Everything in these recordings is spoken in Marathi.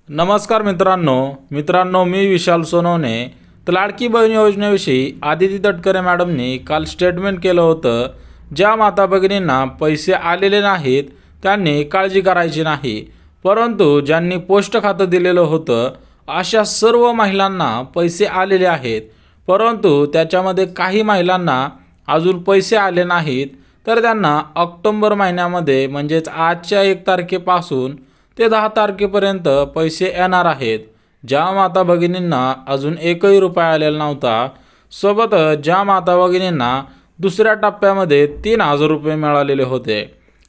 नमस्कार मित्रांनो मी विशाल सोनवणे. तर लाडकी बहीण योजनेविषयी आदिती तटकरे मॅडमनी काल स्टेटमेंट केलं होतं. ज्या माता भगिनींना पैसे आलेले नाहीत त्यांनी काळजी करायची नाही, परंतु ज्यांनी पोस्ट खातं दिलेलं होतं अशा सर्व महिलांना पैसे आलेले आहेत. परंतु त्याच्यामध्ये काही महिलांना अजून पैसे आले नाहीत, तर त्यांना ऑक्टोबर महिन्यामध्ये म्हणजेच आजच्या 1 तारखेपासून ते 10 तारखेपर्यंत पैसे येणार आहेत. ज्या माता भगिनींना अजून एकही रुपया आलेला नव्हता, सोबतच ज्या माता भगिनींना दुसऱ्या टप्प्यामध्ये 3,000 रुपये मिळालेले होते,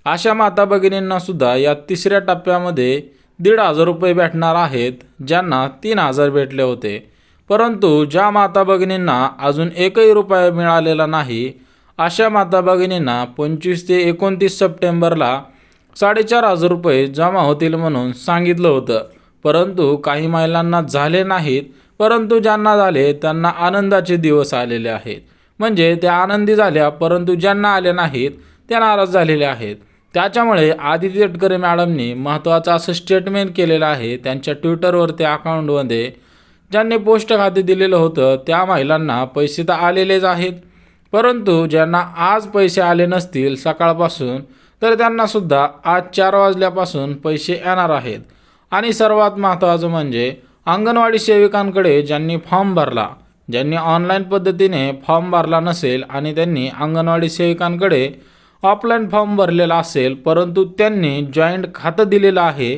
अशा माता भगिनींना सुद्धा या तिसऱ्या टप्प्यामध्ये 1,500 रुपये भेटणार आहेत, ज्यांना 3,000 भेटले होते. परंतु ज्या माता भगिनींना अजून एकही रुपया मिळालेला नाही, अशा माता भगिनींना 25 ते 29 सप्टेंबरला 4,500 रुपये जमा होतील म्हणून सांगितलं होतं. परंतु काही महिलांना झाले नाहीत, परंतु ज्यांना झाले त्यांना आनंदाचे दिवस आलेले आहेत. म्हणजे त्या आनंदी झाल्या, परंतु ज्यांना आले नाहीत त्या नाराज झालेल्या आहेत. त्याच्यामुळे आदिती तटकरे मॅडमनी महत्त्वाचं असं स्टेटमेंट केलेलं आहे त्यांच्या ट्विटरवरती अकाउंटमध्ये. ज्यांनी पोस्ट खाते दिलेलं होतं त्या महिलांना पैसे तर आलेलेच आहेत, परंतु ज्यांना आज पैसे आले नसतील सकाळपासून, तर त्यांनासुद्धा आज 4 वाजल्यापासून पैसे येणार आहेत. आणि सर्वात महत्त्वाचं म्हणजे अंगणवाडी सेविकांकडे ज्यांनी फॉर्म भरला, ज्यांनी ऑनलाईन पद्धतीने फॉर्म भरला नसेल आणि त्यांनी अंगणवाडी सेविकांकडे ऑफलाईन फॉर्म भरलेला असेल, परंतु त्यांनी जॉईंट खातं दिलेलं आहे,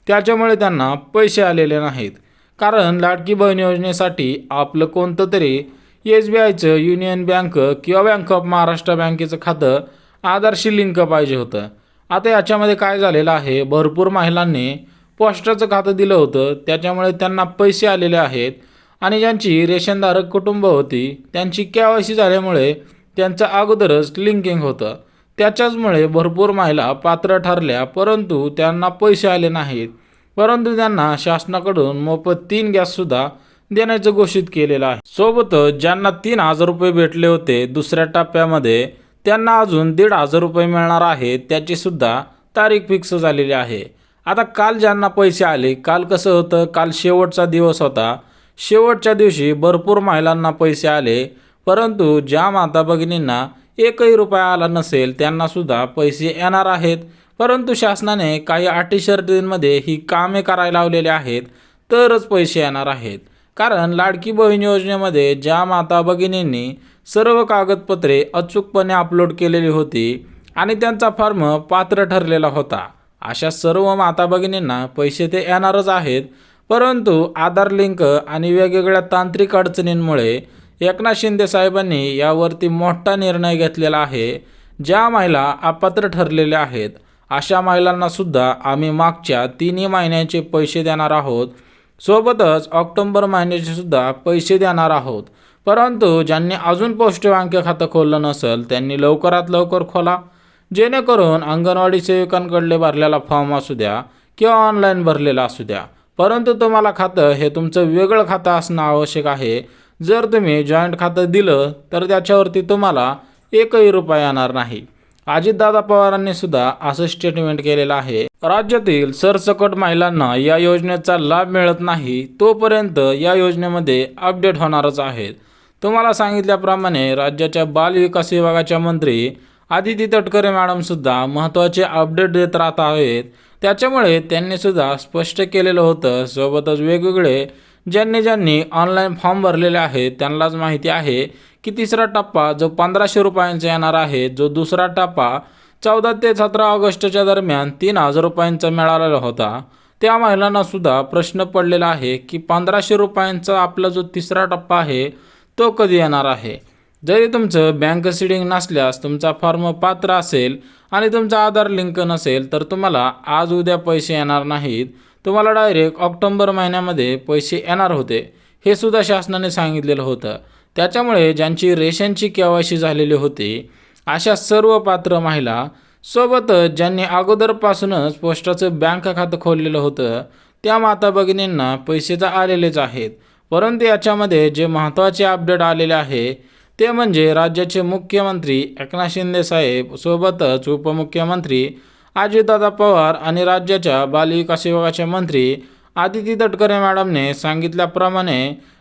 त्याच्यामुळे त्यांना पैसे आलेले नाहीत. कारण लाडकी बहीण योजनेसाठी आपलं कोणतं तरी SBIचं, युनियन बँक किंवा बँक ऑफ महाराष्ट्र बँकेचं खातं आधारशी लिंक पाहिजे होतं. आता याच्यामध्ये काय झालेलं आहे, भरपूर महिलांनी पोस्टाचं खातं दिलं होतं, त्याच्यामुळे त्यांना पैसे आलेले आहेत. आणि ज्यांची रेशनधारक कुटुंब होती त्यांची KYC झाल्यामुळे त्यांचं अगोदरच लिंकिंग होतं, त्याच्याचमुळे भरपूर महिला पात्र ठरल्या, परंतु त्यांना पैसे आले नाहीत. परंतु त्यांना शासनाकडून मोफत 3 गॅससुद्धा देण्याचं घोषित केलेलं आहे. सोबतच ज्यांना 3,000 रुपये भेटले होते दुसऱ्या टप्प्यामध्ये, त्यांना अजून 1,500 रुपये मिळणार आहेत, त्याचीसुद्धा तारीख फिक्स झालेली आहे. आता काल ज्यांना पैसे आले, काल कसं होतं, काल शेवटचा दिवस होता. शेवटच्या दिवशी भरपूर महिलांना पैसे आले, परंतु ज्या माता भगिनींना एकही रुपया आला नसेल त्यांनासुद्धा पैसे येणार आहेत. परंतु शासनाने काही अटी शर्तींमध्ये ही कामे करायला लावलेली आहेत, तरच पैसे येणार आहेत. कारण लाडकी बहीण योजनेमध्ये ज्या माता भगिनींनी सर्व कागदपत्रे अचूकपणे अपलोड केलेली होती आणि त्यांचा फॉर्म पात्र ठरलेला होता, अशा सर्व माता भगिनींना पैसे ते येणारच आहेत. परंतु आधार लिंक आणि वेगवेगळ्या तांत्रिक अडचणींमुळे एकनाथ शिंदे साहेबांनी यावरती मोठा निर्णय घेतलेला आहे. ज्या महिला अपात्र ठरलेल्या आहेत अशा महिलांनासुद्धा आम्ही मागच्या 3 महिन्याचे पैसे देणार आहोत, सोबतच ऑक्टोबर महिन्याचे सुद्धा पैसे देणार आहोत. परंतु ज्यांनी अजून पोस्ट बँक खातं खोललं नसेल त्यांनी लवकरात लवकर खोला, जेणेकरून अंगणवाडी सेविकांकडले भरलेला फॉर्म असू द्या किंवा ऑनलाईन भरलेला असू द्या, परंतु तुम्हाला खातं हे तुमचं वेगळं खातं असणं आवश्यक आहे. जर तुम्ही जॉईंट खातं दिलं तर त्याच्यावरती तुम्हाला एकही रुपया येणार नाही. अजितदादा पवारांनी सुद्धा असं स्टेटमेंट केलेलं आहे. राज्यातील सरसकट महिलांना या योजनेचा लाभ मिळत नाही तोपर्यंत या योजनेमध्ये अपडेट होणारच आहेत. तुम्हाला सांगितल्याप्रमाणे राज्याच्या बालविकास विभागाच्या मंत्री आदिती तटकरे मॅडमसुद्धा महत्त्वाचे अपडेट देत राहत आहेत. त्याच्यामुळे त्यांनीसुद्धा स्पष्ट केलेलं होतं. सोबतच वेगवेगळे ज्यांनी ऑनलाईन फॉर्म भरलेले आहेत त्यांनाच माहिती आहे की तिसरा टप्पा जो 1,500 रुपयांचा येणार आहे, जो दुसरा टप्पा 14 ते 17 ऑगस्टच्या दरम्यान 3,000 रुपयांचा मिळालेला होता, त्या महिलांनासुद्धा प्रश्न पडलेला आहे की 1,500 रुपयांचा आपला जो तिसरा टप्पा आहे तो कधी येणार आहे. जरी तुमचं बँक सीडिंग नसल्यास, तुमचा फॉर्म पात्र असेल आणि तुमचा आधार लिंक नसेल, तर तुम्हाला आज उद्या पैसे येणार नाहीत, तुम्हाला डायरेक्ट ऑक्टोबर महिन्यामध्ये पैसे येणार होते, हे सुद्धा शासनाने सांगितलेलं होतं. त्याच्यामुळे ज्यांची रेशनची KYC झालेली होती अशा सर्व पात्र महिला, सोबतच ज्यांनी अगोदरपासूनच पोस्टाचं बँक खातं खोललेलं होतं त्या माता भगिनींना पैसे तर आलेलेच आहेत. परंतु याच्यामध्ये जे महत्त्वाचे अपडेट आलेले आहे ते म्हणजे राज्याचे मुख्यमंत्री एकनाथ शिंदे साहेब, सोबतच उपमुख्यमंत्री अजितदादा पवार आणि राज्याच्या बालविकास विभागाचे मंत्री आदिती तटकरे मॅडमने सांगितल्याप्रमाणे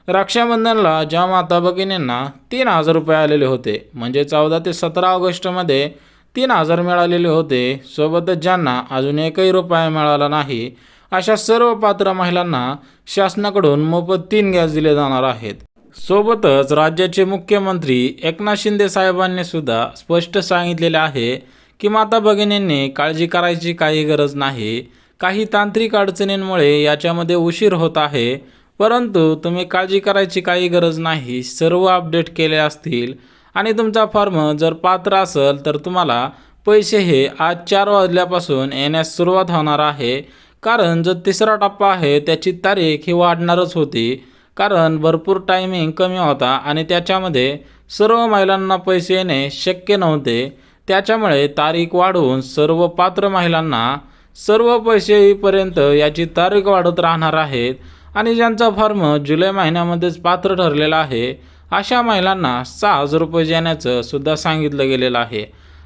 रक्षाबंधनला ज्या माता भगिनींना 3,000 रुपये आलेले होते, म्हणजे 14 ते 17 ऑगस्टमध्ये 3,000 मिळालेले होते, सोबतच ज्यांना अजून एकही रुपया मिळाला नाही अशा सर्व पात्र महिलांना शासनाकडून मोफत 3 गॅस दिले जाणार आहेत. सोबतच राज्याचे मुख्यमंत्री एकनाथ शिंदे साहेबांनी सुद्धा स्पष्ट सांगितलेले आहे की माता भगिनींनी काळजी करायची काही गरज नाही. काही तांत्रिक अडचणींमुळे याच्यामध्ये उशीर होत आहे, परंतु तुम्ही काळजी करायची काही गरज नाही. सर्व अपडेट केले असतील आणि तुमचा फॉर्म जर पात्र असेल तर तुम्हाला पैसे हे आज 4 वाजल्यापासून येण्यास सुरुवात होणार आहे. कारण जो तिसरा टप्पा आहे त्याची तारीख ही वाढणारच होती, कारण भरपूर टायमिंग कमी होता आणि त्याच्यामध्ये सर्व महिलांना पैसे येणे शक्य नव्हते. त्याच्यामुळे तारीख वाढवून सर्व पात्र महिलांना सर्व पैसे येईपर्यंत याची तारीख वाढत राहणार आहेत. आणि ज्यांचा फॉर्म जुलै महिन्यामध्येच पात्र ठरलेला आहे अशा महिलांना 6,000 रुपये देण्याचं सुद्धा सांगितलं गेलेलं आहे.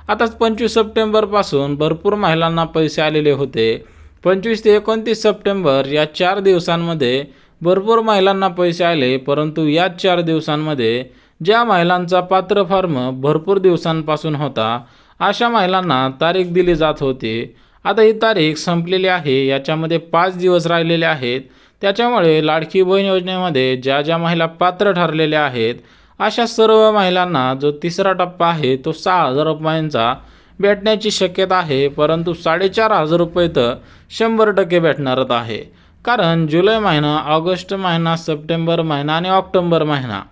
आताच 25 सप्टेंबरपासून भरपूर महिलांना पैसे आलेले होते. 25 ते 29 सप्टेंबर या 4 दिवसांमध्ये भरपूर महिलांना पैसे आले, परंतु या 4 दिवसांमध्ये ज्या महिलांचा पात्र फॉर्म भरपूर दिवसांपासून होता अशा महिलांना तारीख दिली जात होती. आता ही तारीख संपलेली आहे, याच्यामध्ये 5 दिवस राहिलेले आहेत. त्याच्यामुळे लाडकी बहीण योजनेमध्ये ज्या ज्या महिला पात्र ठरलेल्या आहेत अशा सर्व महिलांना जो तिसरा टप्पा आहे तो 6,000 रुपयांचा भेटण्याची शक्यता आहे, परंतु 4,500 रुपये तर 100% भेटणारच आहे. कारण जुलै महिना, ऑगस्ट महिना, सप्टेंबर महिना आणि ऑक्टोबर महिना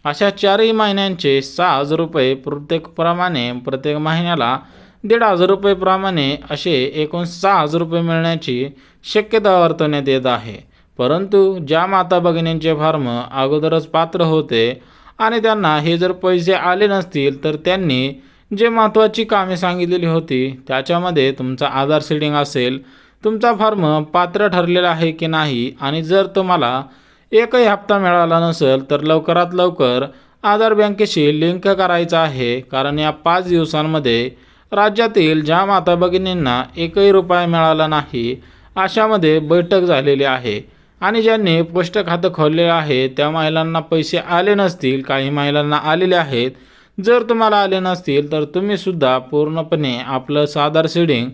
अशा 4ही महिन्यांचे 6,000 रुपये प्रत्येक महिन्याला 1,500 रुपये प्रमाणे असे एकूण 6,000 रुपये मिळण्याची शक्यता वर्तवण्यात येत आहे. परंतु ज्या माता भगिनींचे फॉर्म अगोदरच पात्र होते आणि त्यांना हे जर पैसे आले नसतील तर त्यांनी जे महत्त्वाची कामे सांगितलेली होती त्याच्यामध्ये तुमचा आधार सीडिंग असेल, तुमचा फॉर्म पात्र ठरलेला आहे की नाही, आणि जर तुम्हाला एकही हप्ता मिळाला नसेल तर लवकरात लवकर आधार बँकेशी लिंक करायचा आहे. कारण या 5 दिवसांमध्ये राज्यातील ज्या माता भगिनींना एकही रुपया मिळाला नाही अशामध्ये बैठक झालेली आहे आणि ज्यांनी पोस्ट खातं खोललेलं आहे त्या महिलांना पैसे आले नसतील, काही महिलांना आलेले आहेत. जर तुम्हाला आले नसतील तर तुम्हीसुद्धा पूर्णपणे आपलं आधार सीडिंग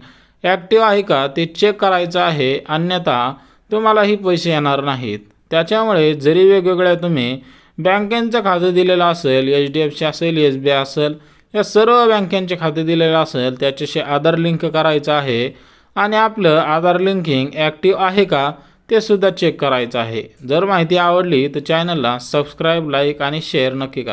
ॲक्टिव्ह आहे का ते चेक करायचं आहे, अन्यथा तुम्हालाही पैसे येणार नाहीत. त्याच्यामुळे जरी वेगवेगळ्या तुम्ही बँकेचं खातं दिलेलं असेल, HDFC असेल, SBI असेल, या सर्व बँकेचे खाते दिलेलं असेल त्याच्याशी आधार लिंक करायचं आहे आणि आपलं आधार लिंकिंग ॲक्टिव्ह आहे का ते सुद्धा चेक करायचं आहे. जर माहिती आवडली तर चॅनलला सबस्क्राईब, लाईक आणि शेअर नक्की करा.